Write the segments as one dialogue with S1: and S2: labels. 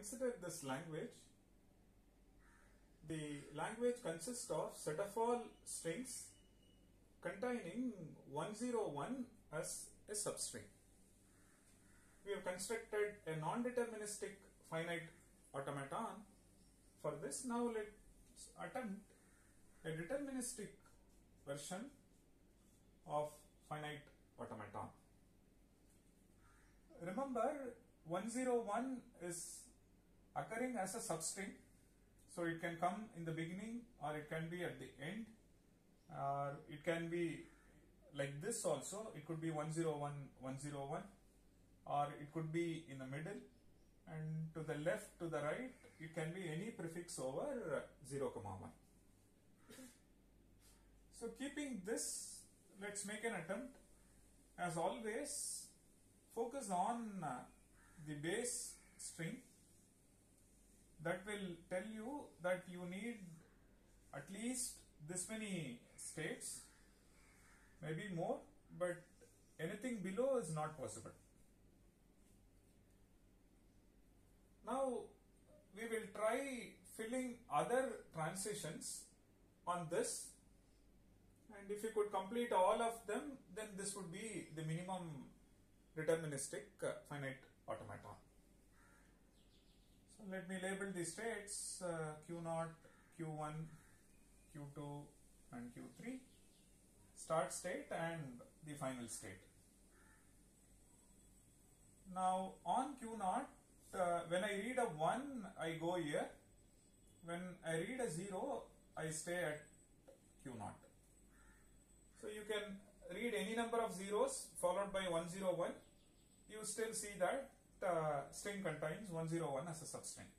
S1: consider this language. The language consists of set of all strings containing 101 as a substring. We have constructed a non-deterministic finite automaton. For this, now let's attempt a deterministic version of finite automaton. Remember, 101 is occurring as a substring, so it can come in the beginning or it can be at the end, or it can be like this also. It could be 101 101, or it could be in the middle, and to the left, to the right, it can be any prefix over 0, 1. So keeping this, let's make an attempt. As always, focus on the base string. That will tell you that you need at least this many states, maybe more, but anything below is not possible. Now we will try filling other transitions on this, and if you could complete all of them, then this would be the minimum deterministic finite automaton. So let me label the states Q0, Q1, Q2 and Q3, start state and the final state. Now on Q0, when I read a 1, I go here. When I read a 0, I stay at Q0. So you can read any number of zeros followed by 101. You still see that string contains 101 as a substring.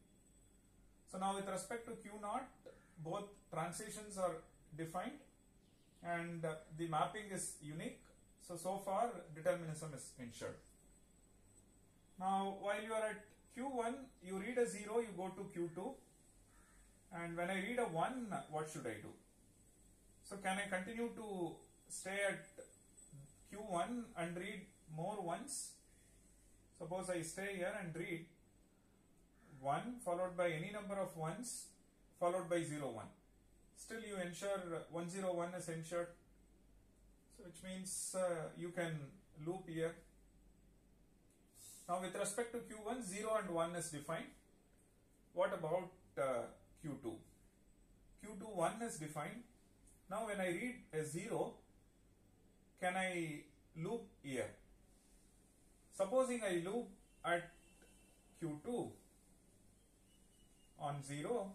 S1: So now with respect to Q0, both transitions are defined and the mapping is unique. So far determinism is ensured. Now while you are at Q1, you read a 0, you go to Q2, and when I read a 1, what should I do? So can I continue to stay at Q1 and read more ones? Suppose I stay here and read 1 followed by any number of ones followed by 0, 1. Still you ensure 101 is ensured. So which means you can loop here. Now with respect to Q1, 0 and 1 is defined. What about Q2? Q2, 1 is defined. Now when I read a 0, can I loop here? Supposing I loop at Q2 on 0.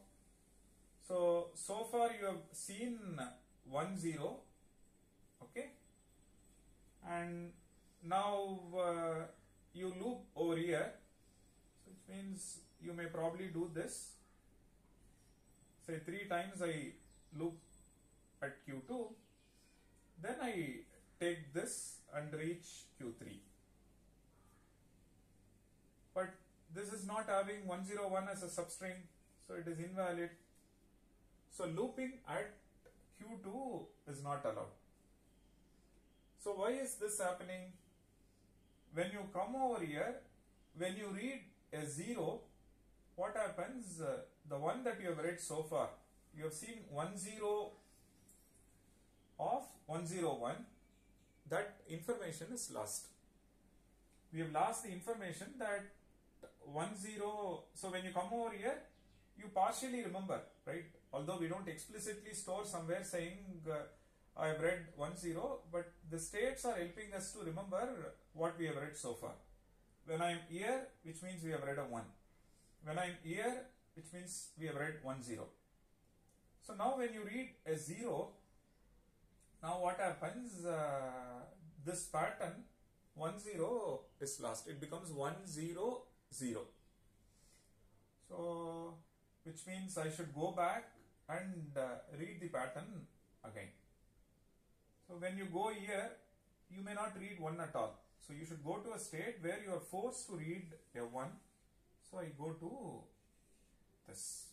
S1: So far you have seen 1, 0. Okay. And now you loop over here. So which means you may probably do this. Say 3 times I loop at Q2. Then I take this and reach Q3. But this is not having 101 as a substring, so it is invalid. So looping at Q2 is not allowed. So why is this happening? When you come over here, when you read a 0, what happens? The one that you have read so far, you have seen 10 of 101, that information is lost. We have lost the information that 10, so when you come over here, you partially remember, right? Although we don't explicitly store somewhere saying I have read 10, but the states are helping us to remember what we have read so far. When I am here, which means we have read a 1. When I am here, which means we have read 10. So now when you read a 0, now what happens? This pattern 10 is lost. It becomes 100. So which means I should go back and read the pattern again. So when you go here, you may not read 1 at all. So you should go to a state where you are forced to read a 1. So I go to this.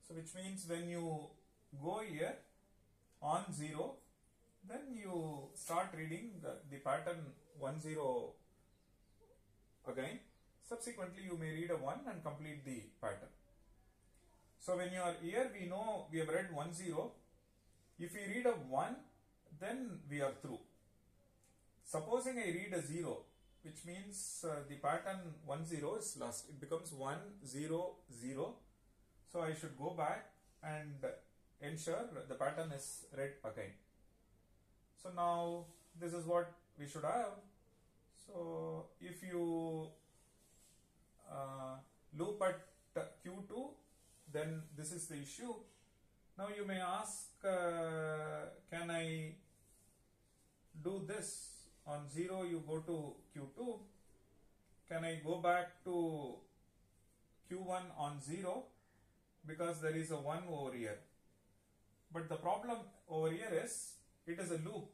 S1: So which means when you go here on 0, then you start reading the pattern 10 again. Subsequently, you may read a 1 and complete the pattern. So when you are here, we know we have read 1 0. If we read a 1, then we are through. Supposing I read a 0, which means the pattern 1 0 is lost. It becomes 1 0 0. So I should go back and ensure the pattern is read again. So now this is what we should have. So if you loop at Q2, then this is the issue. Now you may ask, can I do this? On 0 you go to Q2. Can I go back to Q1 on 0? Because there is a 1 over here. But the problem over here is, it is a loop.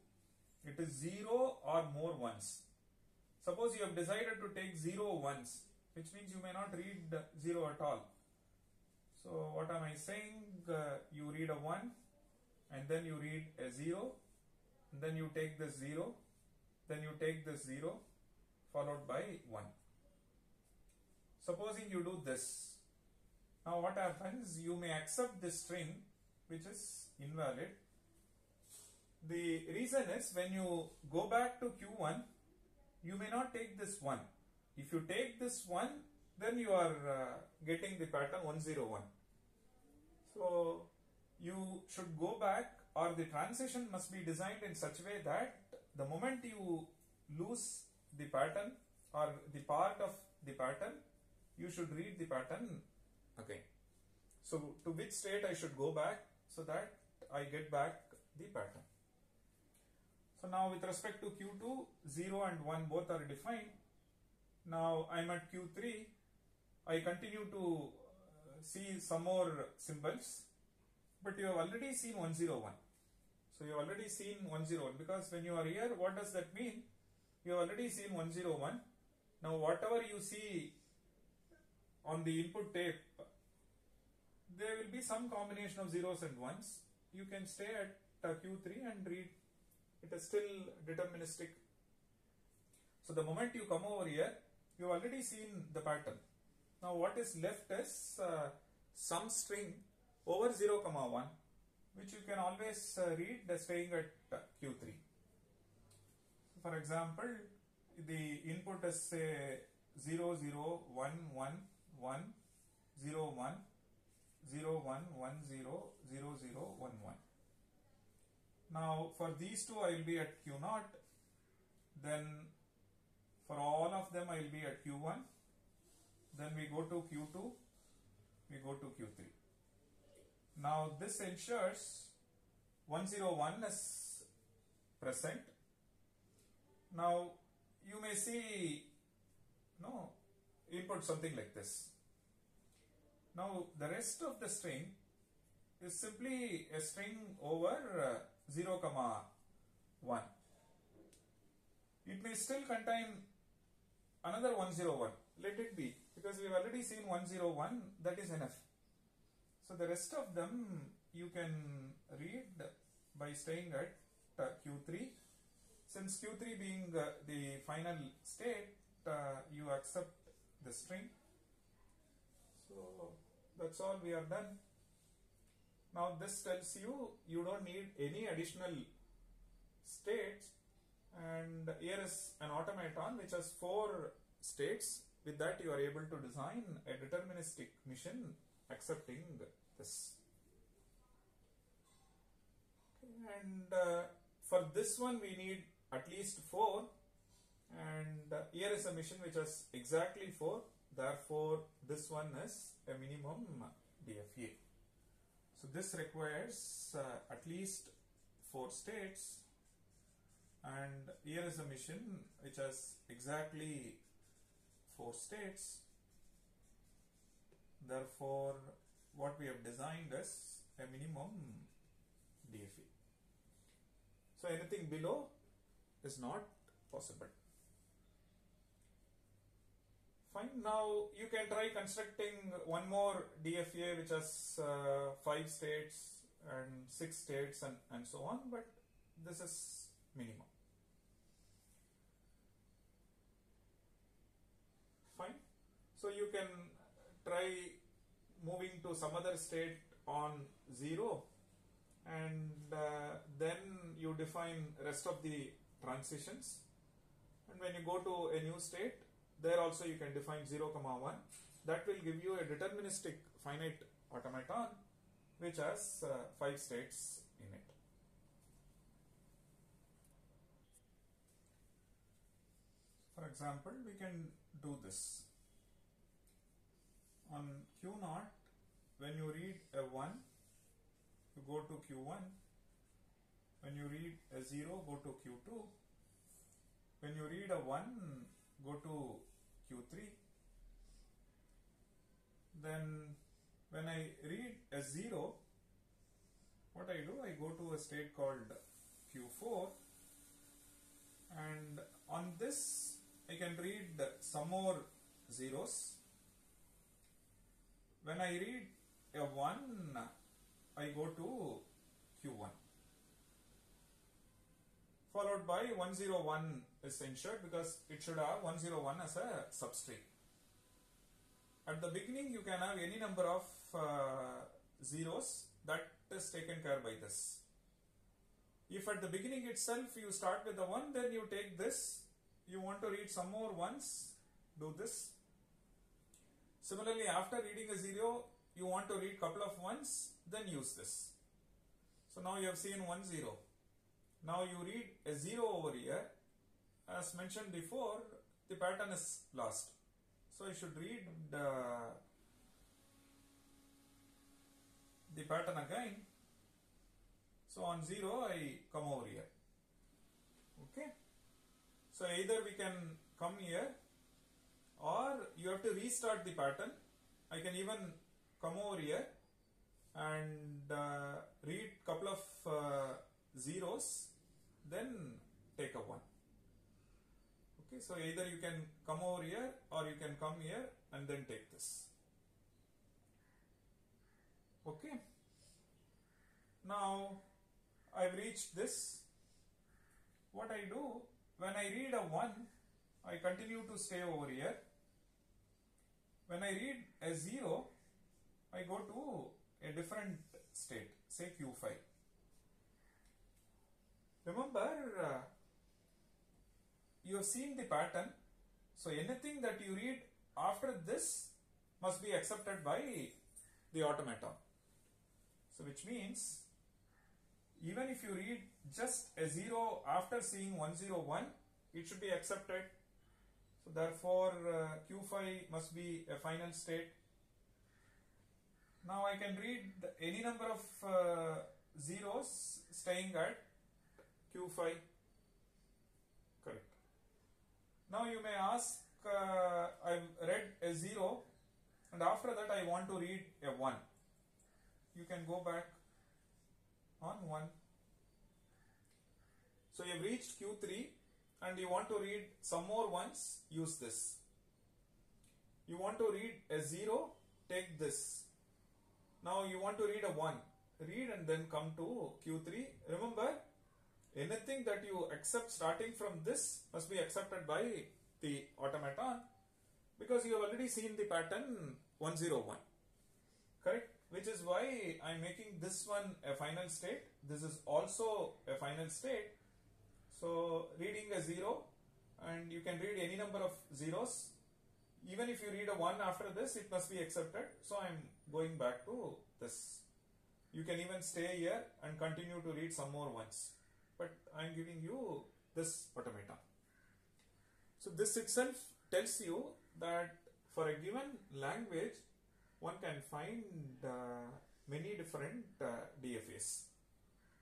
S1: It is 0 or more ones. Suppose you have decided to take 0 once, which means you may not read 0 at all. So what am I saying? You read a 1 and then you read a 0, and then you take this 0, then you take this 0 followed by 1. Supposing you do this. Now what happens? You may accept this string which is invalid. The reason is, when you go back to Q1, you may not take this 1. If you take this 1, then you are getting the pattern 101. So you should go back, or the transition must be designed in such a way that the moment you lose the pattern or the part of the pattern, you should read the pattern again. So to which state I should go back so that I get back the pattern. So now with respect to Q2, 0 and 1 both are defined. Now I am at Q3. I continue to see some more symbols, but you have already seen 101. So you have already seen 101, because when you are here, what does that mean? You have already seen 101. Now whatever you see on the input tape, there will be some combination of zeros and ones. You can stay at Q3 and read. It is still deterministic. So the moment you come over here, you have already seen the pattern. Now what is left is some string over 0, 1, which you can always read staying at Q3. So for example, the input is say 0, 0, 1, 1, 1, 0, 1, 0, 1, 1, 0, 0, 0, 1, 1. Now for these two I will be at Q0, then for all of them I will be at Q1, then we go to Q2, we go to Q3. Now this ensures 101 is present. Now you may see input something like this. Now the rest of the string is simply a string over 0, 1. It may still contain another 101. Let it be, because we have already seen 101, that is enough. So the rest of them you can read by staying at Q3. Since Q3 being the final state, you accept the string. So that's all we are done. Now this tells you you don't need any additional states, and here is an automaton which has 4 states. With that you are able to design a deterministic mission accepting this. And for this one we need at least 4, and here is a mission which has exactly 4. Therefore this one is a minimum DFA. So this requires at least 4 states, and here is a mission which has exactly 4 states. Therefore what we have designed is a minimum DFA. So anything below is not possible. Fine. Now you can try constructing one more DFA which has 5 states and 6 states and so on, but this is minimum. Fine. So you can try moving to some other state on 0, and then you define rest of the transitions, and when you go to a new state, there also you can define 0, 1. That will give you a deterministic finite automaton which has 5 states in it. For example, we can do this. On Q0, when you read a 1, you go to Q1. When you read a 0, go to Q2. When you read a 1, go to Q3. Then when I read a 0, what I do, I go to a state called Q4, and on this I can read some more zeros. When I read a 1, I go to Q1, followed by 101 is ensured because it should have 101 as a substring. At the beginning you can have any number of zeros, that is taken care by this. If at the beginning itself you start with the 1, then you take this. You want to read some more ones, do this. Similarly, after reading a 0, you want to read couple of ones, then use this. So now you have seen 1 0. Now you read a 0 over here. As mentioned before, the pattern is lost. So I should read the pattern again. So on 0, I come over here. Okay. So either we can come here, or you have to restart the pattern. I can even come over here and read couple of zeros, then take a 1. Okay, so either you can come over here or you can come here and then take this. Okay. Now I've reached this. What I do, when I read a 1, I continue to stay over here. When I read a 0, I go to a different state, say Q5. Remember, you have seen the pattern. So anything that you read after this must be accepted by the automaton. So which means, even if you read just a 0 after seeing 101, it should be accepted. So therefore Q5 must be a final state. Now I can read any number of zeros staying at Q5. Correct. Now you may ask, I've read a 0 and after that I want to read a 1. You can go back on 1. So you have reached Q3 and you want to read some more ones, use this. You want to read a 0, take this. Now you want to read a 1, read and then come to Q3. Remember, anything that you accept starting from this must be accepted by the automaton, because you have already seen the pattern 101. Correct? Which is why I am making this one a final state. This is also a final state. So reading a 0, and you can read any number of zeros. Even if you read a 1 after this, it must be accepted. So I am going back to this. You can even stay here and continue to read some more ones. But I am giving you this automaton. So this itself tells you that for a given language, one can find many different DFAs.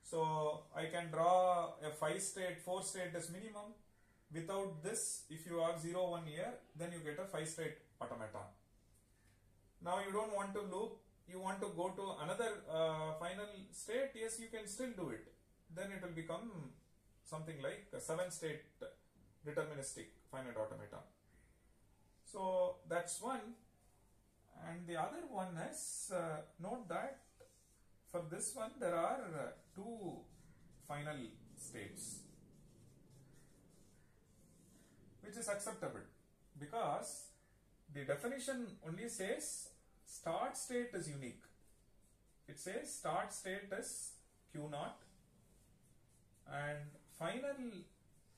S1: So I can draw a 5-state, 4-state as minimum. Without this, if you are 0, 1 here, then you get a 5-state automaton. Now you don't want to loop, you want to go to another final state, yes, you can still do it. Then it will become something like a 7-state deterministic finite automaton. So that's one. And the other one is, note that for this one there are 2 final states, which is acceptable because the definition only says start state is unique. It says start state is Q naught and final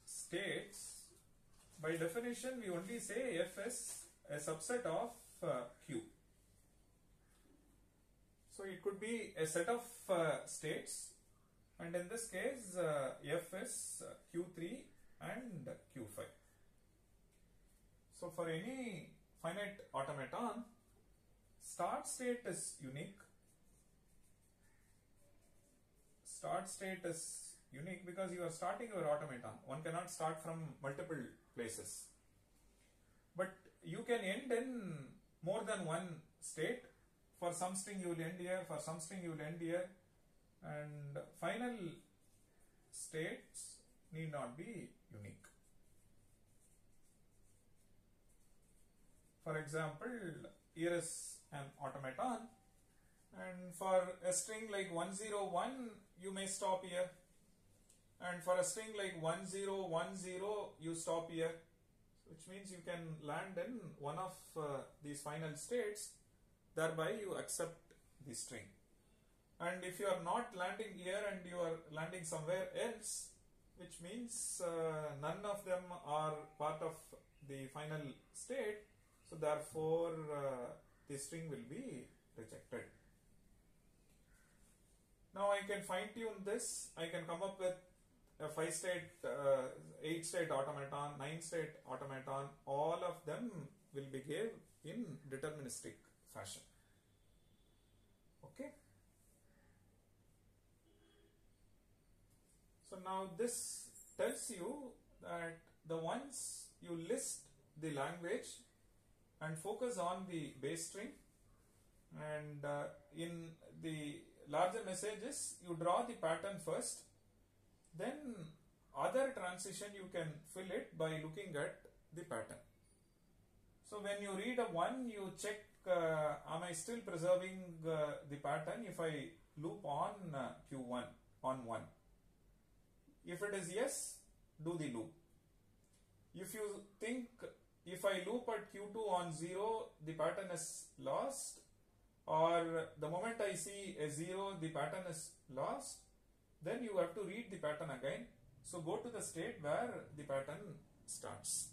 S1: states, by definition we only say F is a subset of Q. So it could be a set of states, and in this case F is Q3 and Q5. So for any finite automaton, start state is unique. Start state is unique because you are starting your automaton. One cannot start from multiple places. But you can end in more than one state. For some string you will end here, for some string you will end here, and final states need not be unique. For example, here is an automaton, and for a string like 101 you may stop here, and for a string like 1010 you stop here, which means you can land in one of these final states, thereby you accept the string. And if you are not landing here and you are landing somewhere else, which means none of them are part of the final state, so therefore the string will be rejected. Now I can fine tune this. I can come up with a 5-state, 8-state automaton, 9-state automaton. All of them will behave in deterministic fashion. Okay. So now this tells you that the once you list the language and focus on the base string, and in the larger messages you draw the pattern first, then other transition you can fill it by looking at the pattern. So when you read a 1, you check am I still preserving the pattern if I loop on Q1 on 1. If it is yes, do the loop. If you think if I loop at Q2 on 0, the pattern is lost, or the moment I see a 0, the pattern is lost, then you have to read the pattern again. So go to the state where the pattern starts.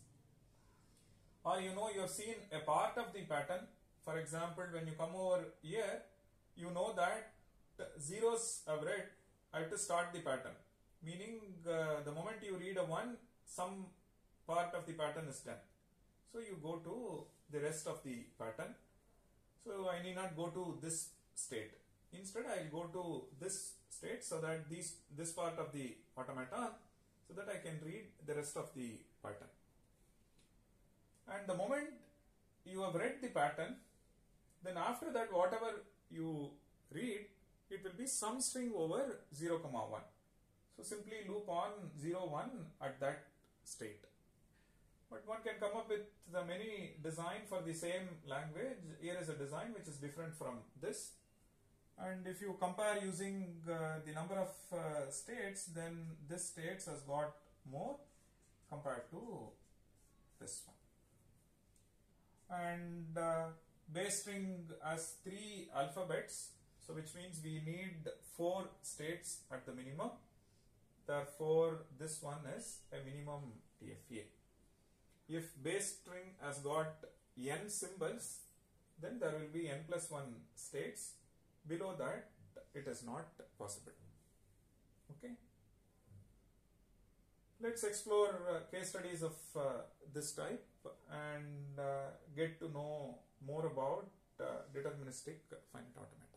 S1: Or you have seen a part of the pattern. For example, when you come over here, you know that zeros I've read, I have to start the pattern. Meaning the moment you read a 1, some part of the pattern is done. So you go to the rest of the pattern. So I need not go to this state. Instead I will go to this state so that this part of the automaton, so that I can read the rest of the pattern. And the moment you have read the pattern, then after that whatever you read, it will be some string over 0, 1. So simply loop on 0, 1 at that state. But one can come up with the many design for the same language. Here is a design which is different from this. And if you compare using the number of states, then this states has got more compared to this one. And base string has 3 alphabets, so which means we need 4 states at the minimum. Therefore, this one is a minimum TFA. If base string has got n symbols, then there will be n plus 1 states. Below that, it is not possible. Okay. Let's explore case studies of this type and get to know more about deterministic finite automata.